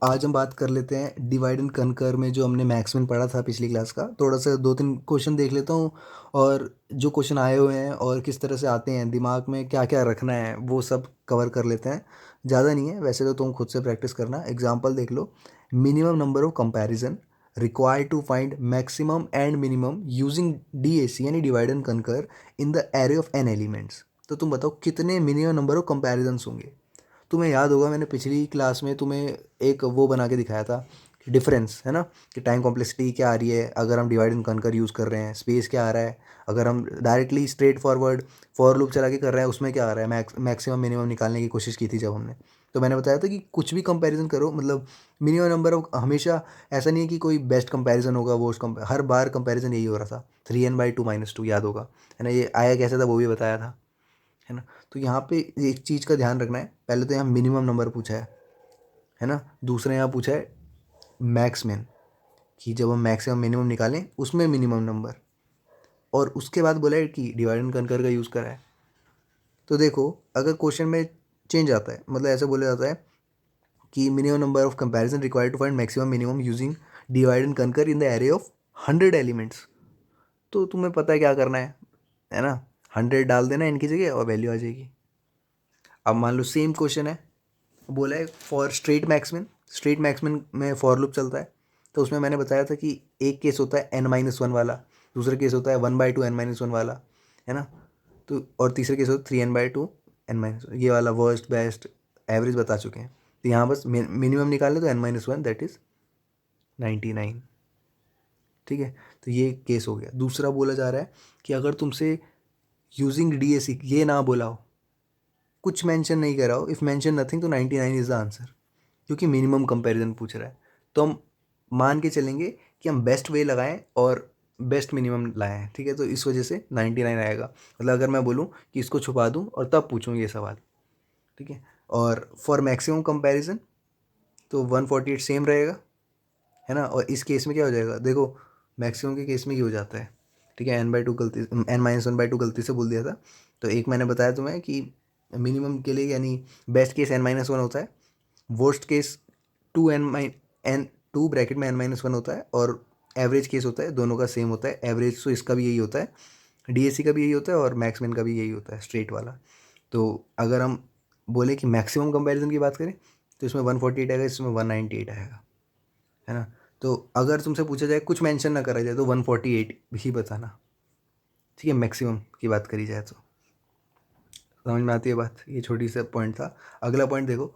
आज हम बात कर लेते हैं डिवाइड एंड कनकर में जो हमने मैथ्स में पढ़ा था पिछली क्लास का। थोड़ा सा 2-3 क्वेश्चन देख लेता हूँ और जो क्वेश्चन आए हुए हैं और किस तरह से आते हैं, दिमाग में क्या-क्या रखना है, वो सब कवर कर लेते हैं। ज़्यादा नहीं है, वैसे तो तुम खुद से प्रैक्टिस करना। एग्ज़ाम्पल देख लो, minimum number of comparison required to find maximum and minimum using DAC यानी divide and conquer in the array of n elements. तो तुम बताओ कितने मिनिमम नंबर ऑफ कंपैरिजन्स होंगे। तुम्हें याद होगा मैंने पिछली क्लास में तुम्हें एक वो बना के दिखाया था, डिफरेंस है ना, कि टाइम कॉम्प्लेक्सिटी क्या आ रही है अगर हम डिवाइड एंड कनकर यूज़ कर रहे हैं, स्पेस क्या आ रहा है अगर हम directly straight forward for loop चला के कर रहे हैं, उसमें क्या आ रहा है, मैक्सिमम मिनिमम निकालने की कोशिश की थी जब हमने। तो मैंने बताया था कि कुछ भी कंपैरिजन करो, मतलब मिनिमम नंबर ऑफ हमेशा, ऐसा नहीं है कि कोई बेस्ट कंपैरिजन होगा, वो हर बार कंपैरिजन यही हो रहा था। 3n/2 - 2 याद होगा, है ना, ये आया कैसे था वो भी बताया था, है ना। तो यहाँ पे एक चीज़ का ध्यान रखना है, पहले तो यहाँ मिनिमम नंबर पूछा है ना। दूसरा यहाँ पूछा है मैक्स मिन, कि जब हम मैक्सिमम मिनिमम निकालें उसमें मिनिमम नंबर, और उसके बाद बोला है कि डिवाइड एंड कनकर का यूज़ करा है। तो देखो, अगर क्वेश्चन में चेंज आता है, मतलब ऐसे बोला जाता है कि minimum number of comparison required to find maximum minimum using divide and conquer in the array of 100 elements. तो तुम्हें पता है क्या करना है ना, 100 डाल देना इनकी जगह और वैल्यू आ जाएगी। अब मान लो सेम क्वेश्चन है, बोला है फॉर स्ट्रेट मैक्समिन में फॉर लूप चलता है। तो उसमें मैंने बताया था कि एक केस होता है n-1 वाला, दूसरा केस होता है 1/2 n-1 वाला, है ना। तो और तीसरा केस होता है 3n/2 n-1, ये वाला वर्स्ट बेस्ट एवरेज बता चुके हैं। तो यहाँ बस मिनिमम निकाल ले तो n-1 दैट इज़ 99। ठीक है, तो ये केस हो गया। दूसरा बोला जा रहा है कि अगर तुमसे यूजिंग डीएसी ये ना बोला हो, कुछ मेंशन नहीं करा हो, इफ़ मेंशन नथिंग, तो 99 इज़ द आंसर, क्योंकि मिनिमम कंपैरिजन पूछ रहा है। तो हम मान के चलेंगे कि हम बेस्ट वे लगाएं और बेस्ट मिनिमम लाएं, ठीक है। तो इस वजह से 99 आएगा। मतलब अगर मैं बोलूं कि इसको छुपा दूं और तब पूछूं ये सवाल, ठीक है। और फॉर मैक्सिमम कंपैरिजन तो 148 सेम रहेगा, है ना। और इस केस में क्या हो जाएगा, देखो मैक्सिमम के केस में ये हो जाता है, ठीक है। n/2 गलती, n-1/2 गलती से बोल दिया था। तो एक मैंने बताया तुम्हें कि मिनिमम के लिए यानी बेस्ट केस n-1 होता है, वर्स्ट केस 2 ब्रैकेट में n-1 होता है, और एवरेज केस होता है, दोनों का सेम होता है एवरेज। तो इसका भी यही होता है, डीएससी का भी यही होता है और मैक्समिन का भी यही होता है, स्ट्रेट वाला। तो अगर हम बोले कि मैक्सिमम कंपैरिजन की बात करें तो इसमें 148 आएगा, इसमें 198 आएगा, है ना। तो अगर तुमसे पूछा जाए, कुछ मेंशन ना करा जाए, तो 148 ही बताना, ठीक है, मैक्सिमम की बात करी जाए तो। समझ में आती है बात, ये छोटी सा पॉइंट था। अगला पॉइंट देखो,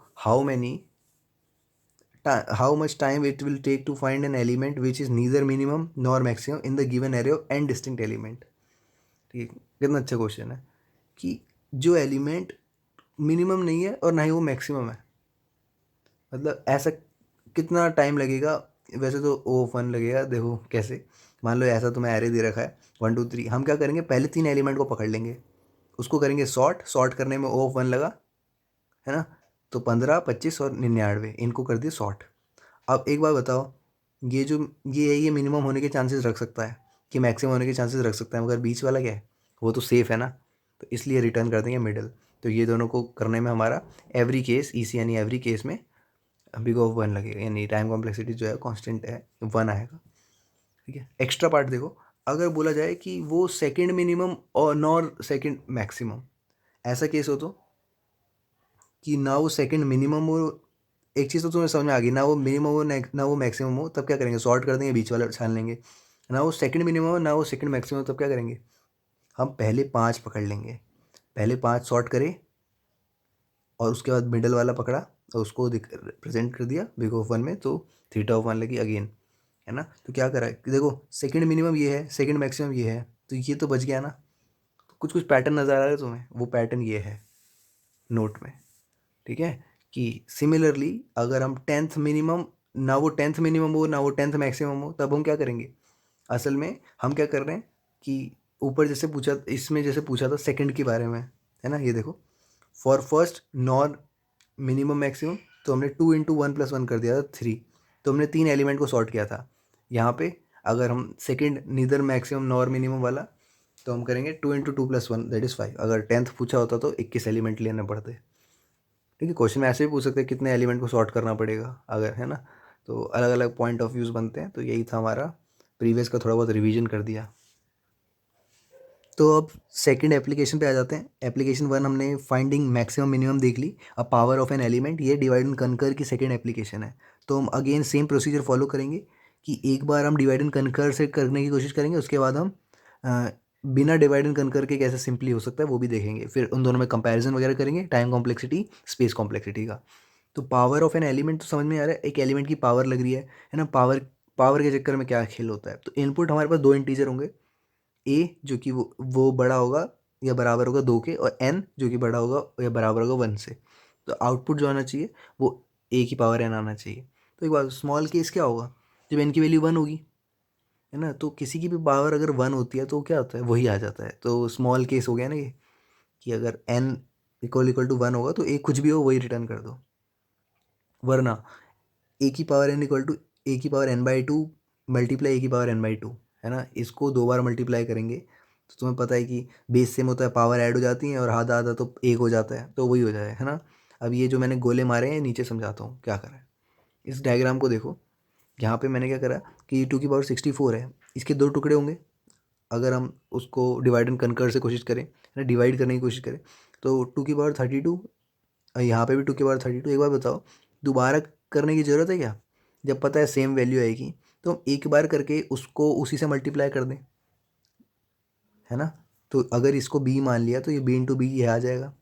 how much time it will take to find an element which is neither minimum nor maximum in the given array of n distinct element। ठीक है, कितना अच्छा क्वेश्चन है कि जो एलिमेंट मिनिमम नहीं है और ना ही वो मैक्सिमम है, मतलब ऐसा कितना टाइम लगेगा। वैसे तो ओ फन लगेगा, देखो कैसे। मान लो ऐसा तुम्हें एरे दे रखा है 1 2 3, हम क्या करेंगे, पहले 3 एलिमेंट को पकड़ लेंगे, उसको करेंगे सॉर्ट करने में ओ 1 लगा, है ना। तो 15 25 और 99 इनको कर दिए सॉर्ट। अब एक बात बताओ, ये जो ये है, ये मिनिमम होने के चांसेस रख सकता है कि मैक्सिमम होने के चांसेस रख सकता है, मगर बीच वाला क्या है, वो तो सेफ है ना। तो इसलिए रिटर्न कर देंगे मिडल। तो ये दोनों को करने में हमारा एवरी केस ईसी यानी एवरी केस में बिग ऑफ 1 लगेगा, यानी टाइम कॉम्प्लेक्सिटी जो है कांस्टेंट है 1 आएगा, ठीक है। एक्स्ट्रा पार्ट देखो, अगर बोला जाए कि वो सेकंड मिनिमम और नॉर सेकंड मैक्सिमम, ऐसा केस हो तो कि ना वो सेकंड मिनिमम हो, एक चीज़ तो तुम्हें समझ में आ गई, ना वो मिनिमम हो ना वो मैक्सिमम हो, तब क्या करेंगे, सॉर्ट कर देंगे, बीच वाला छान लेंगे। ना वो सेकंड मिनिमम हो ना वो सेकंड मैक्सिमम हो, तब क्या करेंगे, हम पहले 5 पकड़ लेंगे, पहले 5 सॉर्ट करे और उसके बाद मिडल वाला पकड़ा और उसको प्रेजेंट कर दिया बिग ऑफ 1 में, तो थीटा ऑफ 1 लगी अगेन, है ना। तो क्या करा है कि देखो, सेकंड मिनिमम ये है, सेकंड मैक्सिमम ये है, तो ये तो बच गया ना। तो कुछ कुछ पैटर्न नज़र आ रहा है तुम्हें, वो पैटर्न ये है नोट में, ठीक है। कि सिमिलरली अगर हम 10th मिनिमम, ना वो 10th मिनिमम हो ना वो 10th मैक्सिमम हो, तब हम क्या करेंगे, असल में हम क्या कर रहे हैं कि ऊपर जैसे पूछा, इसमें जैसे पूछा था सेकंड के बारे में, है ना, ये देखो, for first nor minimum maximum, तो हमने 2 × 1 + 1 कर दिया था 3। तो हमने 3 एलिमेंट को सॉर्ट किया था। यहाँ पे अगर हम second neither maximum nor minimum वाला, तो हम करेंगे 2 × 2 + 1 दैट इज़ 5। अगर 10th पूछा होता तो 21 एलिमेंट लेने पड़ते, ठीक है, क्वेश्चन में ऐसे भी पूछ सकते हैं कितने एलिमेंट को सॉर्ट करना पड़ेगा अगर, है ना। तो अलग अलग पॉइंट ऑफ व्यूज़ बनते हैं। तो यही था हमारा, प्रीवियस का थोड़ा बहुत रिवीजन कर दिया। तो अब सेकंड एप्लीकेशन पे आ जाते हैं। एप्लीकेशन वन हमने फाइंडिंग मैक्सिमम मिनिमम देख ली। अब पावर ऑफ एन एलिमेंट, ये डिवाइड एंड कनकर की सेकंड एप्लीकेशन है। तो हम अगेन सेम प्रोसीजर फॉलो करेंगे कि एक बार हम डिवाइड एंड कनकर से करने की कोशिश करेंगे, उसके बाद हम बिना डिवाइड एंड कनकर के कैसे सिंपली हो सकता है वो भी देखेंगे। फिर उन दोनों में कंपैरिजन वगैरह करेंगे, टाइम कॉम्प्लेक्सिटी, स्पेस कॉम्प्लेक्सिटी का। तो पावर ऑफ एन एलिमेंट तो समझ में आ रहा है, एक एलिमेंट की पावर लग रही है ना। पावर पावर के चक्कर में क्या खेल होता है। तो इनपुट हमारे पास दो इंटीजर होंगे, ए जो कि वो बड़ा होगा या बराबर होगा 2 के, और एन जो कि बड़ा होगा या बराबर होगा 1 से। तो आउटपुट जो आना चाहिए वो ए की पावर एन आना चाहिए। तो एक बार स्मॉल केस क्या होगा, जब एन की वैल्यू 1 होगी, है ना, तो किसी की भी पावर अगर 1 होती है तो क्या होता है, वही आ जाता है। तो स्मॉल केस हो गया ना ये, कि अगर एन इक्वल इक्वल टू 1 होगा तो ए कुछ भी हो वही रिटर्न कर दो। वरना ए की power n equal to a की power n by two multiply a की पावर एन बाई टू, है ना। इसको 2 बार मल्टीप्लाई करेंगे तो तुम्हें पता है कि बेस सेम होता है, पावर ऐड हो जाती है और आधा आधा तो एक हो जाता है, तो वही हो जाए, है ना। अब ये जो मैंने गोले मारे हैं नीचे समझाता हूँ क्या करा है। इस डायग्राम को देखो, यहाँ पे मैंने क्या करा कि 2 की पावर 64 है, इसके 2 टुकड़े होंगे। अगर हम उसको डिवाइड एंड कनकर से कोशिश करें, है ना, डिवाइड करने की कोशिश करें, तो 2 की पावर 32, यहाँ पे भी 2 की पावर 32। एक बार बताओ, दोबारा करने की ज़रूरत है क्या, जब पता है सेम वैल्यू आएगी। तो हम एक बार करके उसको उसी से मल्टीप्लाई कर दें, है ना। तो अगर इसको b मान लिया तो ये b इंटू बी ये आ जाएगा।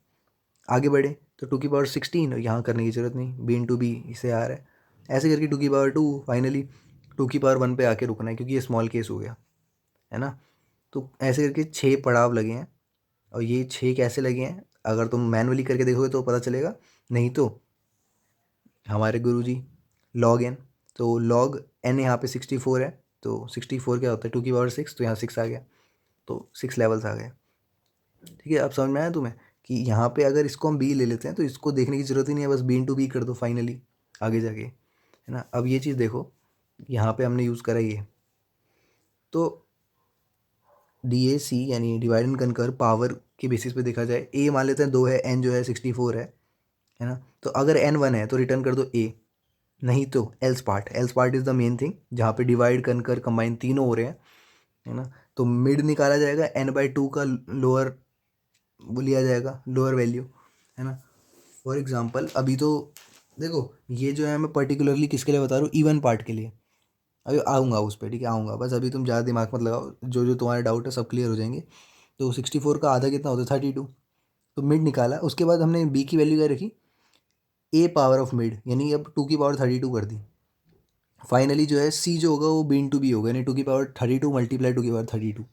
आगे बढ़े तो 2 की पावर 16, यहाँ करने की ज़रूरत नहीं, b इंटू बी इसे आ रहा है। ऐसे करके 2 की पावर 2, फाइनली 2 की पावर 1 पे आके रुकना है क्योंकि ये स्मॉल केस हो गया, है ना। तो ऐसे करके 6 पड़ाव लगे हैं। और ये 6 कैसे लगे हैं, अगर तुम मैनुअली करके देखोगे तो पता चलेगा, नहीं तो हमारे गुरुजी लॉग एन, तो लॉग एन यहाँ पे 64 है, तो 64 क्या होता है 2 की पावर 6, तो यहाँ 6 आ गया, तो 6 लेवल्स आ गए। ठीक है, अब समझ में आया तुम्हें कि यहाँ पे अगर इसको हम बी ले लेते हैं तो इसको देखने की ज़रूरत ही नहीं है, बस बी इंटू बी कर दो फाइनली आगे जाके, है ना। अब ये चीज़ देखो, यहाँ पे हमने यूज़ करा ये, तो DAC यानी डिवाइड एंड कनकर पावर के बेसिस पे देखा जाए, ए मान लेते हैं 2 है, एन जो है 64 है ना। तो अगर एन 1 है तो रिटर्न कर दो ए, नहीं तो else part. Else part is the main thing, जहाँ पे डिवाइड कनकर कंबाइन तीनों हो रहे हैं, है ना। तो मिड निकाला जाएगा, n/2 का लोअर वो लिया जाएगा, लोअर वैल्यू, है ना। फॉर एग्जांपल अभी तो देखो, ये जो है मैं पर्टिकुलरली किसके लिए बता रहा हूँ, इवन पार्ट के लिए। अभी आऊँगा उस पर, ठीक है, आऊँगा, बस अभी तुम ज़्यादा दिमाग मत लगाओ, जो जो तुम्हारे डाउट है सब क्लियर हो जाएंगे। तो 64 का आधा कितना होता है 32। तो मिड निकाला, उसके बाद हमने बी की वैल्यू क्या रखी, ए पावर ऑफ मिड, यानी अब 2 की पावर 32 कर दी। फाइनली जो है सी जो होगा वो बी इंटू बी होगा, यानी 2 की पावर 32 मल्टीप्लाई 2 की पावर 32,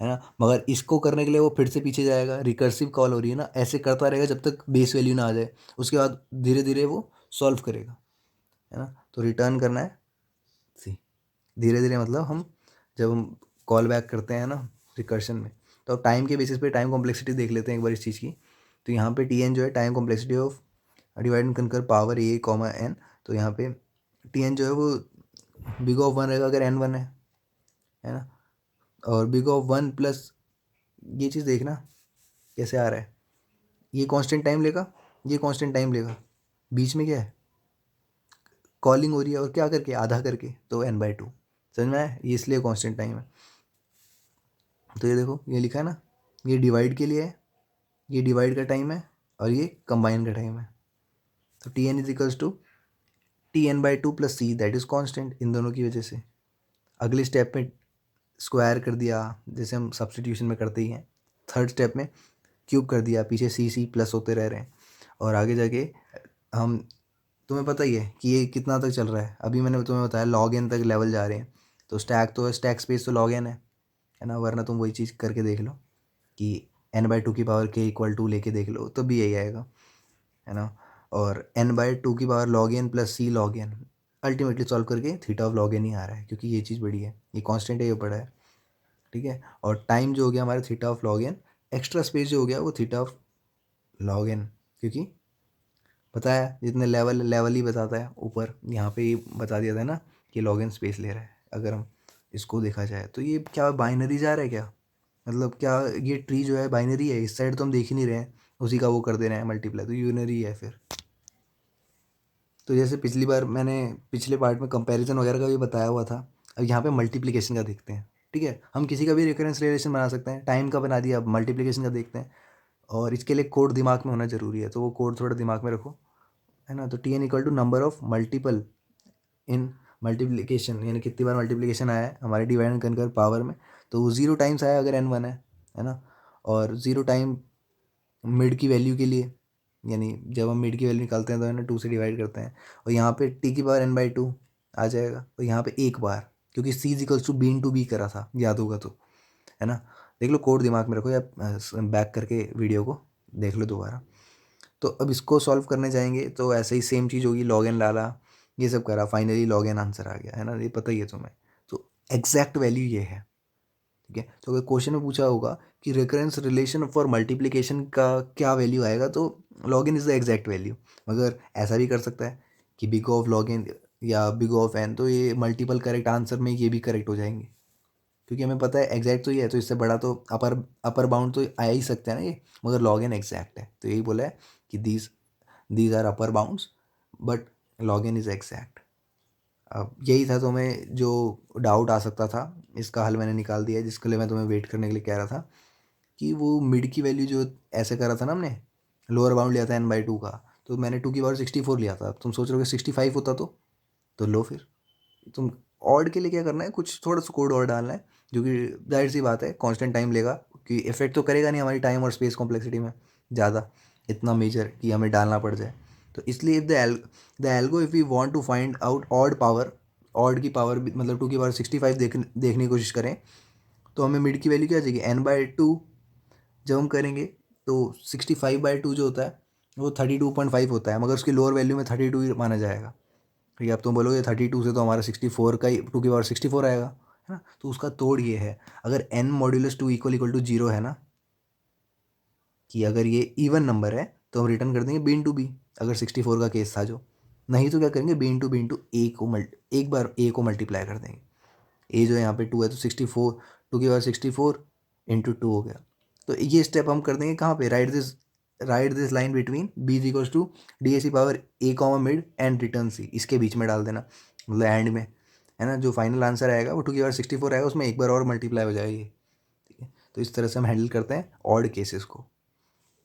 है ना। मगर इसको करने के लिए वो फिर से पीछे जाएगा, रिकर्सिव कॉल हो रही है ना, ऐसे करता रहेगा जब तक बेस वैल्यू ना आ जाए, उसके बाद धीरे धीरे वो सॉल्व करेगा, है ना। तो रिटर्न करना है सी, धीरे धीरे मतलब हम जब हम कॉल बैक करते हैं ना रिकर्शन में, तो टाइम के बेसिस पे टाइम कॉम्प्लेक्सिटी देख लेते हैं एक बार इस चीज़ की। तो यहाँ पे TN जो है time complexity of divide and conquer power a comma n, तो यहाँ पे TN जो है वो बिग ऑफ 1 रहेगा अगर n 1 है ना। और बिग ऑफ 1 प्लस, ये चीज़ देखना कैसे आ रहा है, ये कांस्टेंट टाइम लेगा, ये कांस्टेंट टाइम लेगा, बीच में क्या है, कॉलिंग हो रही है, और क्या करके आधा करके, तो n/2। समझ में आया, ये इसलिए कांस्टेंट टाइम है। तो ये देखो ये लिखा है ना, ये डिवाइड के लिए है, ये डिवाइड का टाइम है और ये कंबाइन का टाइम है। तो TN is equals to TN/2 plus c, that is constant, इन दोनों की वजह से। अगले स्टेप में स्क्वायर कर दिया, जैसे हम सब्स्टिट्यूशन में करते ही हैं। थर्ड स्टेप में क्यूब कर दिया, पीछे सी प्लस होते रह रहे हैं। और आगे जाके हम, तुम्हें पता ही है कि ये कितना तक चल रहा है, अभी मैंने तुम्हें बताया log n तक लेवल जा रहे हैं। तो स्टैक स्पेस तो log n है ना, वरना तुम वही चीज़ करके देख लो कि n/2 की पावर k इक्वल टू लेके देख लो तो भी यही आएगा, है ना। और n/2 की power log n plus c log n, ultimately solve करके थीटा ऑफ log n ही आ रहा है, क्योंकि ये चीज़ बड़ी है, ये कांस्टेंट है, ये बड़ा है, ठीक है। और टाइम जो हो गया हमारा theta of log n, extra space जो हो गया वो थीटा ऑफ log n, क्योंकि पता है जितने लेवल लेवल ही बताता है, ऊपर यहाँ पे ही बता दिया था ना कि log n स्पेस ले रहा है। अगर हम इसको देखा जाए तो ये क्या बाइनरी जा रहा है क्या, मतलब क्या ये ट्री जो है बाइनरी है, इस साइड तो हम देख ही नहीं रहे हैं, उसी का वो कर दे रहे हैं मल्टीप्लाई, तो यूनरी है फिर। तो जैसे पिछली बार मैंने पिछले पार्ट में कंपैरिजन वगैरह का भी बताया हुआ था, अब यहाँ पे मल्टीप्लिकेशन का देखते हैं। ठीक है, हम किसी का भी रेफरेंस रिलेशन बना सकते हैं, टाइम का बना दिया, अब मल्टीप्लिकेशन का देखते हैं। और इसके लिए कोड दिमाग में होना ज़रूरी है, तो वो कोड थोड़ा दिमाग में रखो, है ना। तो T n equal to number of multiple in multiplication, यानी कितनी बार मल्टीप्लिकेशन आया है हमारे डिवाइड एंड कनकर पावर में, तो वो 0 टाइम्स आया अगर n 1 है ना। और 0 टाइम मिड की वैल्यू के लिए, यानी जब हम मिड की वैल्यू निकालते हैं तो है ना 2 से डिवाइड करते हैं, और यहाँ पे टी की पावर n/2 आ जाएगा, और यहाँ पे एक बार, क्योंकि c is equals to b into b करा था, याद होगा तो, है ना। देख लो कोड दिमाग में रखो, या बैक करके वीडियो को देख लो दोबारा। तो अब इसको सॉल्व करने जाएंगे तो ऐसे ही सेम चीज़ होगी, लॉग एन डाला, ये सब करा, फाइनली लॉग एन आंसर आ गया, है ना, ये पता ही है तुम्हें। तो एग्जैक्ट वैल्यू ये है। ठीक है, तो अगर क्वेश्चन में पूछा होगा कि रिकरेंस रिलेशन फॉर मल्टीप्लिकेशन का क्या वैल्यू आएगा, तो log n is the exact value. मगर ऐसा भी कर सकता है कि बिग ऑफ लॉग इन या बिग ऑफ एन, तो ये मल्टीपल करेक्ट आंसर में ये भी करेक्ट हो जाएंगे, क्योंकि हमें पता है एग्जैक्ट तो ये है, तो इससे बड़ा तो अपर अपर बाउंड तो आ ही सकते हैं ना ये, मगर लॉग इन एग्जैक्ट है, तो यही बोला है कि these are upper bounds but log n is exact. अब यही था तुम्हें जो डाउट आ सकता था, इसका हल मैंने निकाल दिया है, जिसके लिए मैं तुम्हें वेट करने के लिए कह रहा था कि वो मिड की वैल्यू जो ऐसे करा था ना हमने, लोअर बाउंड लिया था n/2 का, तो मैंने 2 की पावर 64 लिया था, तुम सोच रहे हो कि 65 होता तो लो फिर। तुम ऑड के लिए क्या करना है, कुछ थोड़ा सा कोड और डालना है, जो कि जाहिर सी बात है कांस्टेंट टाइम लेगा, कि इफेक्ट तो करेगा नहीं हमारी टाइम और स्पेस कॉम्प्लेक्सिटी में ज़्यादा, इतना मेजर कि हमें डालना पड़ जाए। तो इसलिए if the algo if we want to find out odd power, odd की पावर मतलब 2 की पावर 65 देखने की कोशिश करें, तो हमें मिड की वैल्यू क्या चाहिए, n/2। जब हम करेंगे तो 65/2 जो होता है वो 32.5 होता है, मगर उसकी लोअर वैल्यू में 32 ही माना जाएगा। ठीक है, अब तुम बोलोगे 32 से तो हमारा 64 का ही 2 की पावर 64 आएगा, है ना। तो उसका तोड़ ये है, अगर n मॉड्यूलस 2 इक्वल टू 0 है ना, कि अगर ये इवन नंबर है तो हम रिटर्न कर देंगे बी इंटू बी, अगर 64 का केस था जो, नहीं तो क्या करेंगे बी इंटू ए को एक बार ए को मल्टीप्लाई कर देंगे। ए जो है यहाँ पे 2 है तो 64, 2 की पावर 64 इंटू 2 हो गया। तो ये स्टेप हम कर देंगे कहाँ पे, right this line between b is equals to D A C power a comma mid and return c, इसके बीच में डाल देना, मतलब एंड में, है ना। जो फाइनल आंसर आएगा वो 2 की पावर 64 आएगा, उसमें एक बार और मल्टीप्लाई हो जाएगी। ठीक है, तो इस तरह से हम हैंडल करते हैं ऑड केसेस को।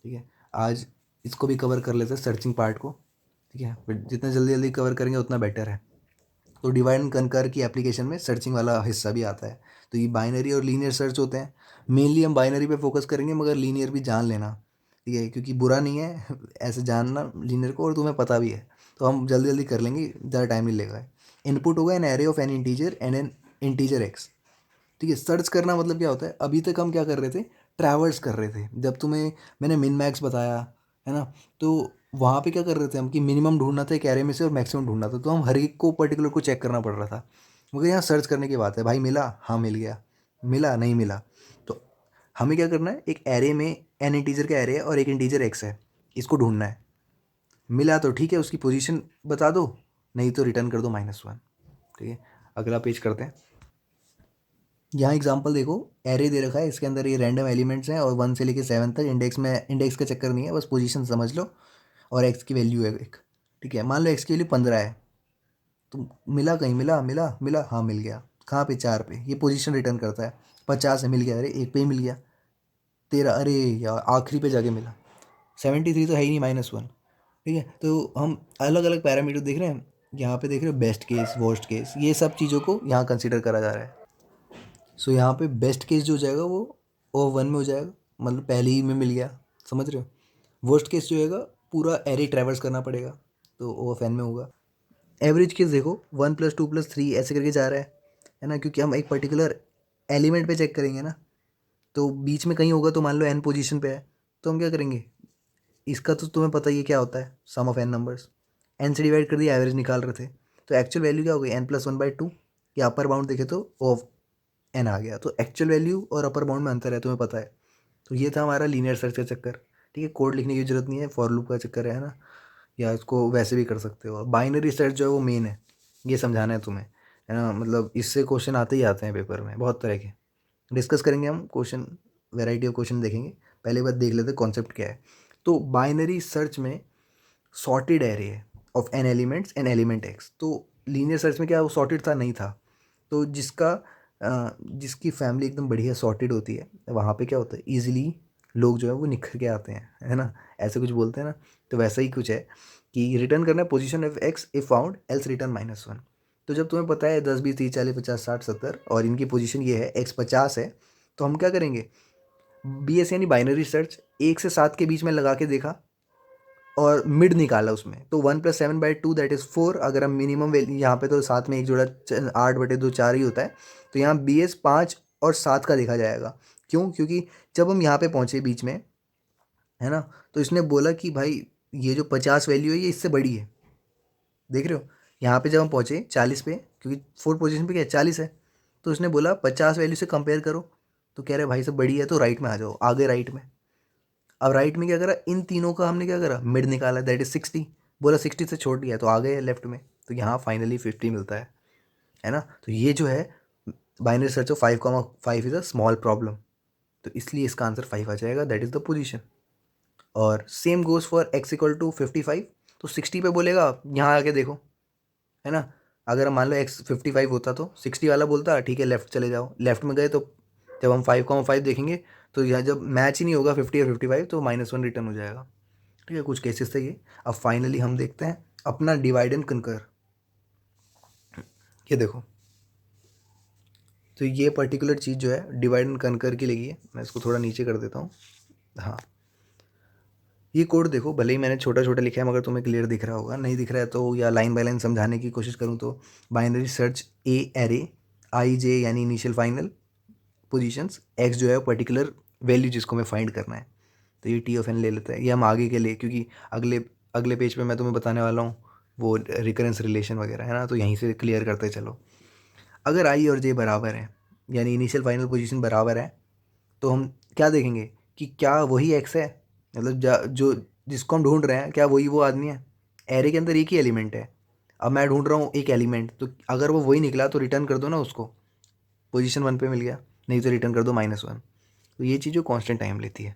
ठीक है, आज इसको भी कवर कर लेते हैं, सर्चिंग पार्ट को। ठीक है, बट जितना जल्दी जल्दी कवर करेंगे उतना बेटर है। तो डिवाइड एंड कनकर की एप्लीकेशन में सर्चिंग वाला हिस्सा भी आता है। तो ये बाइनरी और लीनियर सर्च होते हैं, मेनली हम बाइनरी पे फोकस करेंगे, मगर लीनियर भी जान लेना। ठीक है, क्योंकि बुरा नहीं है ऐसे जानना लीनियर को, और तुम्हें पता भी है, तो हम जल्दी जल्दी कर लेंगे, ज़्यादा टाइम नहीं लेगा। इनपुट होगा an array of N integer and N integer x. ठीक है, सर्च करना मतलब क्या होता है, अभी तक हम क्या कर रहे थे, ट्रैवर्स कर रहे थे। जब तुम्हें मैंने मिन मैक्स बताया, है ना, तो वहाँ पे क्या कर रहे थे हम कि मिनिमम ढूंढना था एक एरे में से और मैक्सिमम ढूंढना था, तो हम हर एक को पर्टिकुलर को चेक करना पड़ रहा था। मगर यहाँ सर्च करने की बात है, भाई मिला, हाँ मिल गया, मिला नहीं मिला, तो हमें क्या करना है, एक एरे में एन इंटीजर का एरे है और एक इंटीजर एक्स है, इसको ढूंढना है। मिला तो ठीक है, उसकी पोजीशन बता दो, नहीं तो रिटर्न कर दो -1। ठीक है, अगला पेज करते हैं। यहाँ एग्जांपल देखो, एरे दे रखा है, इसके अंदर ये रैंडम एलिमेंट्स हैं और 1 से लेके 7 तक, इंडेक्स का चक्कर नहीं है, बस पोजीशन समझ लो, और एक्स की वैल्यू है एक। ठीक है, मान लो एक्स की वैल्यू 15 है, तो मिला कहीं, मिला मिला मिला, हाँ मिल गया, कहाँ पे, 4 पे, ये पोजीशन रिटर्न करता है। 50 है, मिल गया, अरे एक पे ही मिल गया। 13, अरे यार आखिरी पे जाके मिला। 73 तो है ही नहीं, -1। ठीक है, तो हम अलग अलग पैरामीटर देख रहे हैं, यहाँ पे देख रहे हो बेस्ट केस, वर्स्ट केस, ये सब चीज़ों को यहाँ कंसिडर करा जा रहा है। सो यहाँ पे बेस्ट केस जो हो जाएगा वो O1 में हो जाएगा, मतलब पहले ही में मिल गया, समझ रहे हो। वर्स्ट केस जो होगा पूरा एरे ट्रैवर्स करना पड़ेगा, तो O(n) में होगा। एवरेज केस देखो, 1 + 2 + 3 ऐसे करके जा रहा है ना, क्योंकि हम एक पर्टिकुलर एलिमेंट पे चेक करेंगे ना, तो बीच में कहीं होगा, तो मान लो n पोजीशन पे है, तो हम क्या करेंगे, इसका तो तुम्हें पता ही है क्या होता है, सम ऑफ n नंबर्स, n से डिवाइड कर दिया, एवरेज निकाल रहे थे, तो एक्चुअल वैल्यू क्या हो गई, n+1/2, या अपर बाउंड देखे तो n आ गया, तो एक्चुअल वैल्यू और अपर बाउंड में अंतर है, तुम्हें पता है। तो ये था हमारा लीनियर सर्च का चक्कर। ठीक है, कोड लिखने की जरूरत नहीं है, फॉर लूप का चक्कर है ना, या इसको वैसे भी कर सकते हो। बाइनरी सर्च जो है वो मेन है, ये समझाना है तुम्हें, है ना, मतलब इससे क्वेश्चन आते ही आते हैं पेपर में, बहुत तरह के। डिस्कस करेंगे हम क्वेश्चन, वैरायटी ऑफ क्वेश्चन देखेंगे, पहले बात देख लेते हैं कॉन्सेप्ट क्या है। तो बाइनरी सर्च में सॉर्टेड एरे है of n elements n element x. तो लीनियर सर्च में क्या वो सॉर्टेड था, नहीं था। तो जिसकी फैमिली एकदम बढ़िया सॉर्टेड होती है वहाँ पे क्या होता है, ईजिली लोग जो है वो निखर के आते हैं, है ना, ऐसे कुछ बोलते हैं ना। तो वैसा ही कुछ है कि रिटर्न करना है position of x if found else return -1। तो जब तुम्हें पता है 10 20 30 40 50 60 70 और इनकी पोजीशन ये है एक्स 50 है, तो हम क्या करेंगे, बी एस यानी बाइनरी सर्च 1 से 7 के बीच में लगा के देखा और मिड निकाला उसमें। तो 1+7/2 दैट इज़ 4। अगर हम मिनिमम वैल्यू यहाँ पे, तो साथ में एक जोड़ा 8/2 4 ही होता है। तो यहाँ बी एस 5 और 7 का देखा जाएगा। क्यों? क्योंकि जब हम यहाँ पे पहुँचे बीच में, है ना, तो इसने बोला कि भाई ये जो 50 वैल्यू है ये इससे बड़ी है। देख रहे हो, यहाँ पे जब हम पहुँचे 40 पे, क्योंकि फोर्थ पोजीशन पे क्या है 40 है, तो उसने बोला 50 वैल्यू से कंपेयर करो। तो कह रहे भाई सब बड़ी है तो राइट में आ जाओ, आगे राइट में। अब राइट में क्या करा, इन तीनों का हमने क्या करा, मिड निकाला, दैट इज 60। बोला 60 से छोड़ दिया तो आ गए लेफ्ट में। तो यहाँ फाइनली 50 मिलता है ना। तो ये जो है binary search of 5,5 is a small problem. तो इसलिए इसका आंसर 5 आ जाएगा, दैट इज द पोजीशन। और same goes for x equal to 55। तो 60 पे बोलेगा, यहाँ आके देखो, है ना। अगर मान लो x 55 होता तो 60 वाला बोलता ठीक है लेफ्ट चले जाओ, लेफ्ट में गए तो जब हम 5,5 देखेंगे तो यहाँ जब मैच ही नहीं होगा 50 और 55 तो -1 रिटर्न हो जाएगा। ठीक है, कुछ केसेस थे ये। अब फाइनली हम देखते हैं अपना डिवाइड एंड कंकर। ये देखो, तो ये पर्टिकुलर चीज़ जो है डिवाइड एंड कंकर की लगी है। मैं इसको थोड़ा नीचे कर देता हूँ। हाँ, ये कोड देखो, भले ही मैंने छोटा छोटा लिखा है मगर तुम्हें क्लियर दिख रहा होगा। नहीं दिख रहा है तो या लाइन बाय लाइन समझाने की कोशिश करूँ तो binary search a array i j यानी इनिशियल फाइनल पोजीशंस, एक्स जो है पर्टिकुलर वैल्यू जिसको हमें फाइंड करना है। तो ये टी ऑफ एन ले लेता है। ये हम आगे के लिए, क्योंकि अगले अगले पेज पे मैं तुम्हें बताने वाला हूँ वो रिकरेंस रिलेशन वगैरह, है ना, तो यहीं से क्लियर करते चलो। अगर आई और जे बराबर हैं यानी इनिशियल फाइनल पोजीशन बराबर है, तो हम क्या देखेंगे कि क्या वही एक्स है, मतलब जो जिसको हम ढूंढ रहे हैं क्या वही वो आदमी है। एरे के अंदर एक ही एलिमेंट है। अब मैं ढूंढ रहा हूँ एक एलिमेंट, तो अगर वो वही निकला तो रिटर्न कर दो ना उसको, पोजीशन 1 पे मिल गया, नहीं तो रिटर्न कर दो -1। तो ये चीज़ जो कांस्टेंट टाइम लेती है।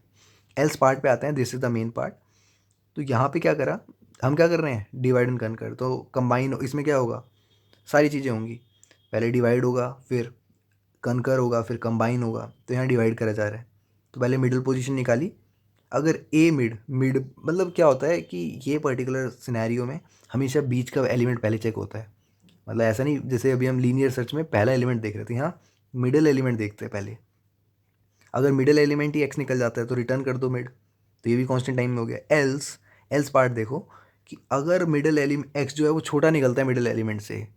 एल्स पार्ट पे आते हैं, this is the main part. तो यहाँ पे क्या करा, हम क्या कर रहे हैं, डिवाइड एंड कनकर। तो कंबाइन इसमें क्या होगा, सारी चीज़ें होंगी। पहले डिवाइड होगा, फिर कनकर होगा, फिर कंबाइन होगा। तो यहाँ डिवाइड करा जा रहा है, तो पहले मिडिल पोजीशन निकाली। अगर ए मिड मिड मतलब क्या होता है कि ये पर्टिकुलर सिनेरियो में हमेशा बीच का एलिमेंट पहले चेक होता है। मतलब ऐसा नहीं जैसे अभी हम लीनियर सर्च में पहला एलिमेंट देख रहे थे, यहाँ मिडिल एलिमेंट देखते हैं पहले। अगर मिडिल एलिमेंट ही एक्स निकल जाता है तो रिटर्न कर दो मिड। तो ये भी कांस्टेंट टाइम में हो गया। एल्स एल्स पार्ट देखो कि अगर मिडिल एलिमेंट एक्स जो है वो छोटा निकलता है मिडिल एलिमेंट से,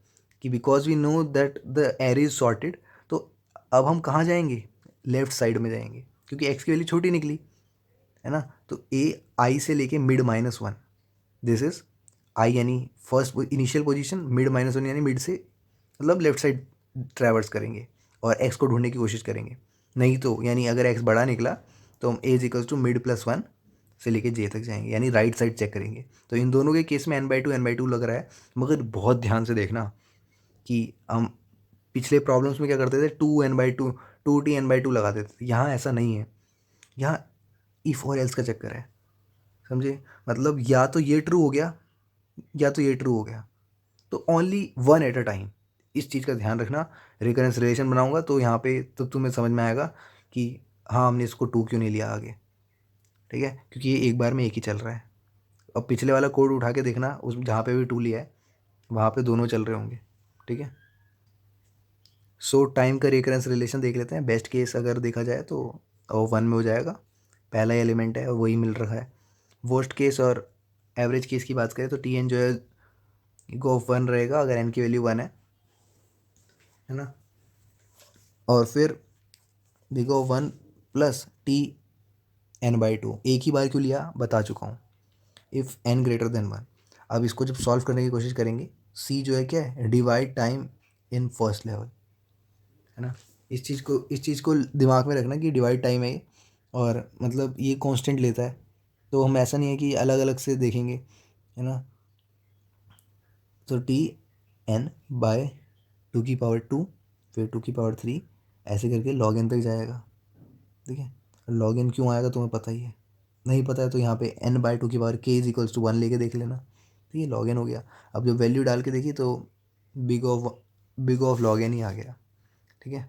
कि because we know that the array is sorted, तो अब हम कहाँ जाएंगे, लेफ्ट साइड में जाएंगे, क्योंकि एक्स की वैल्यू छोटी निकली, है ना। तो ए आई से लेके मिड -1, दिस इज आई यानी फर्स्ट इनिशियल पोजीशन, मिड -1 यानी मिड से मतलब लेफ्ट साइड ट्रैवर्स करेंगे और एक्स को ढूंढने की कोशिश करेंगे। नहीं तो यानी अगर एक्स बड़ा निकला तो हम ए इक्वल्स टू मिड +1 से लेके जे तक जाएंगे, यानी राइट साइड चेक करेंगे। तो इन दोनों के केस में n/2 लग रहा है, मगर बहुत ध्यान से देखना कि हम पिछले प्रॉब्लम्स में क्या करते थे, 2n/2 2t n/2 लगा देते थे। यहाँ ऐसा नहीं है, यहाँ इफ़ और एल्स का चक्कर है, समझे। मतलब या तो ये ट्रू हो गया या तो ये ट्रू हो गया, तो only one at a time. इस चीज़ का ध्यान रखना। रिकरेंस रिलेशन बनाऊंगा तो यहाँ पे तो तुम्हें समझ में आएगा कि हाँ हमने इसको 2 क्यों नहीं लिया आगे। ठीक है, क्योंकि ये एक बार में एक ही चल रहा है। अब पिछले वाला कोड उठा के देखना, उस जहाँ पे भी 2 लिया है वहाँ पे दोनों चल रहे होंगे। ठीक है, सो टाइम का रिकरेंस रिलेशन देख लेते हैं। बेस्ट केस अगर देखा जाए तो वो 1 में हो जाएगा, पहला एलिमेंट है और वही मिल रहा है। वर्स्ट केस और एवरेज केस की बात करें तो टी एन जो है गो ऑफ 1 रहेगा अगर एन की वैल्यू 1 है ना। और फिर big of 1 plus T n/2। एक ही बार क्यों लिया बता चुका हूँ, इफ़ n ग्रेटर देन 1। अब इसको जब सॉल्व करने की कोशिश करेंगे, सी जो है क्या है, divide time in first level, है ना। इस चीज़ को दिमाग में रखना कि डिवाइड टाइम है ये, और मतलब ये कांस्टेंट लेता है। तो हम ऐसा नहीं है कि अलग अलग से देखेंगे, है ना। तो टी n बाय 2 की पावर 2, फिर 2 की पावर 3, ऐसे करके log n तक जाएगा। ठीक है, log n क्यों आएगा तुम्हें पता ही है, नहीं पता है तो यहाँ पे n/2 की power k is equals to 1 लेके देख लेना। ठीक है, लॉग एन हो गया। अब जब वैल्यू डाल के देखी तो बिग ऑफ लॉग एन ही आ गया। ठीक है,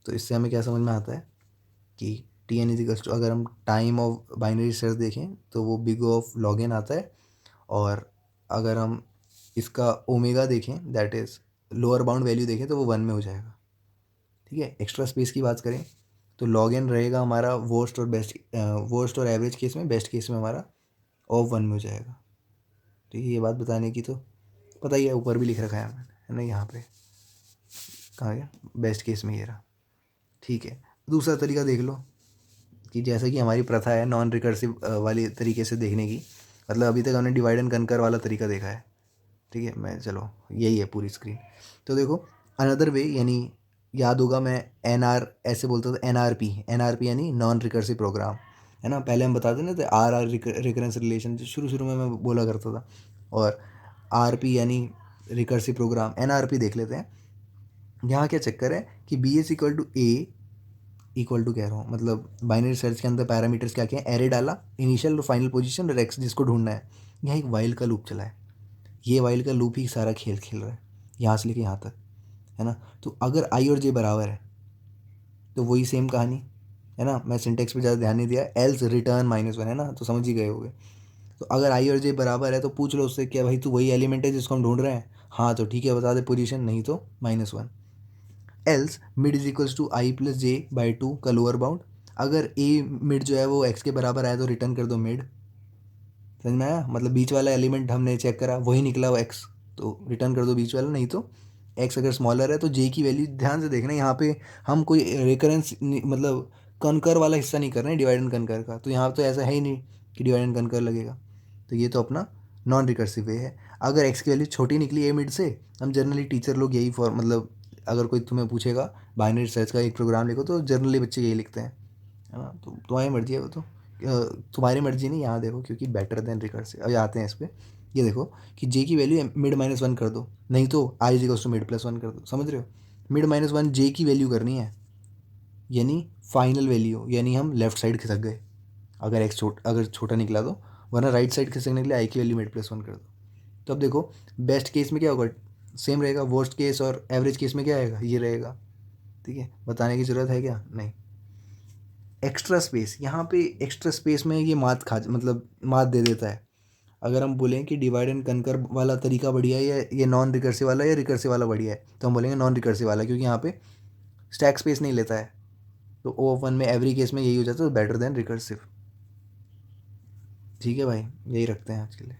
तो इससे हमें क्या समझ में आता है कि T n is equals to, अगर हम टाइम ऑफ बाइनरी सर्च देखें तो वो बिग ऑफ लॉग एन आता है, और अगर हम इसका ओमेगा देखें, that is lower bound value देखें, तो वो 1 में हो जाएगा। ठीक है, एक्स्ट्रा स्पेस की बात करें तो लॉग एन रहेगा हमारा वर्स्ट और एवरेज केस में, बेस्ट केस में हमारा ऑफ 1 में हो जाएगा। ठीक है, ये बात बताने की तो पता ही है, ऊपर भी लिख रखा है मैंने, है ना, यहाँ पे कहाँ गया, बेस्ट केस में ये रहा। ठीक है, दूसरा तरीका देख लो कि जैसे कि हमारी प्रथा है नॉन रिकर्सिव वाली तरीके से देखने की, मतलब अभी तक हमने डिवाइड एंड कनकर वाला तरीका देखा है। ठीक है, मैं चलो यही है पूरी स्क्रीन। तो देखो अनदर वे, यानी याद होगा मैं एन आर ऐसे बोलता था, एन आर पी यानी नॉन रिकर्सिव प्रोग्राम, है ना। पहले हम बताते ना थे आर रिकरेंस रिलेशन, जो शुरू शुरू में मैं बोला करता था, और आर पी यानी recursive program, n R P देख लेते हैं। यहाँ क्या चक्कर है कि B S equal to A equal to कह रहा हूँ, मतलब बाइनरी सर्च के अंदर पैरामीटर्स क्या क्या है, एरे डाला, इनिशियल और फाइनल पोजीशन और एक्स जिसको ढूंढना है। यहाँ एक वाइल का लूप चला है, ये वाइल का लूप ही सारा खेल खेल रहा है, यहाँ से लेके यहाँ तक, है ना। तो अगर आई और जे बराबर है तो वही सेम कहानी, है ना। मैं सिंटेक्स पे ज़्यादा ध्यान नहीं दिया, एल्स रिटर्न -1, है ना, तो समझ ही गए होगे। तो अगर आई और जे बराबर है तो पूछ लो उससे, क्या भाई तू वही एलिमेंट है जिसको हम ढूंढ रहे हैं, हाँ तो ठीक है बता दे पोजीशन, नहीं तो -1। Else mid is equals to I plus J by 2 का लोअर बाउंड, अगर ए मिड जो है वो एक्स के बराबर आया तो रिटर्न कर दो मिड। समझ में आया, मतलब बीच वाला एलिमेंट हमने चेक करा, वही निकला वो एक्स, तो रिटर्न कर दो बीच वाला, नहीं तो एक्स अगर स्मॉलर है तो जे की वैल्यू ध्यान से देखना, यहाँ पे हम कोई रिकरेंस मतलब कनकर वाला हिस्सा नहीं कर रहे हैं डिवाइड एंड कनकर का, तो यहाँ तो ऐसा है ही नहीं कि डिवाइड एंड कनकर लगेगा। तो ये तो अपना नॉन रिकर्सिव वे है। अगर एक्स की वैल्यू छोटी निकली ए मिड से, हम जनरली टीचर लोग यही फॉर मतलब अगर कोई तुम्हें पूछेगा बाइनरी सर्च का एक प्रोग्राम लिखो तो जनरली बच्चे यही लिखते हैं, है ना। तो तुम्हारी मर्जी है वो तो, तुम्हारी मर्जी नहीं, यहाँ देखो क्योंकि बेटर देन रिकर्सिव। अब आते हैं इस पर, ये देखो कि जे की वैल्यू मिड -1 कर दो, नहीं तो I is equals to mid +1 कर दो, समझ रहे हो। मिड -1 जे की वैल्यू करनी है, यानी फाइनल वैल्यू, यानी हम लेफ्ट साइड खिसक गए अगर अगर छोटा निकला तो, वरना राइट साइड खिसकने के लिए आई की वैल्यू मिड +1 कर दो। तो अब देखो बेस्ट केस में क्या होगा, सेम रहेगा, वर्स्ट केस और एवरेज केस में क्या आएगा, ये रहेगा। ठीक है, बताने की ज़रूरत है क्या, नहीं। एक्स्ट्रा स्पेस, यहाँ पे एक्स्ट्रा स्पेस में ये मात खा मतलब मात दे देता है। अगर हम बोलें कि डिवाइड एंड कनकर वाला तरीका बढ़िया है या ये नॉन रिकर्सिव वाला या रिकर्सिव वाला बढ़िया है, तो हम बोलेंगे नॉन रिकर्सिव वाला, क्योंकि यहाँ पे स्टैक स्पेस नहीं लेता है। तो ओ ऑफ 1 में एवरी केस में यही हो जाता है, तो बेटर देन रिकर्सिव। ठीक है भाई, यही रखते हैं आज के लिए।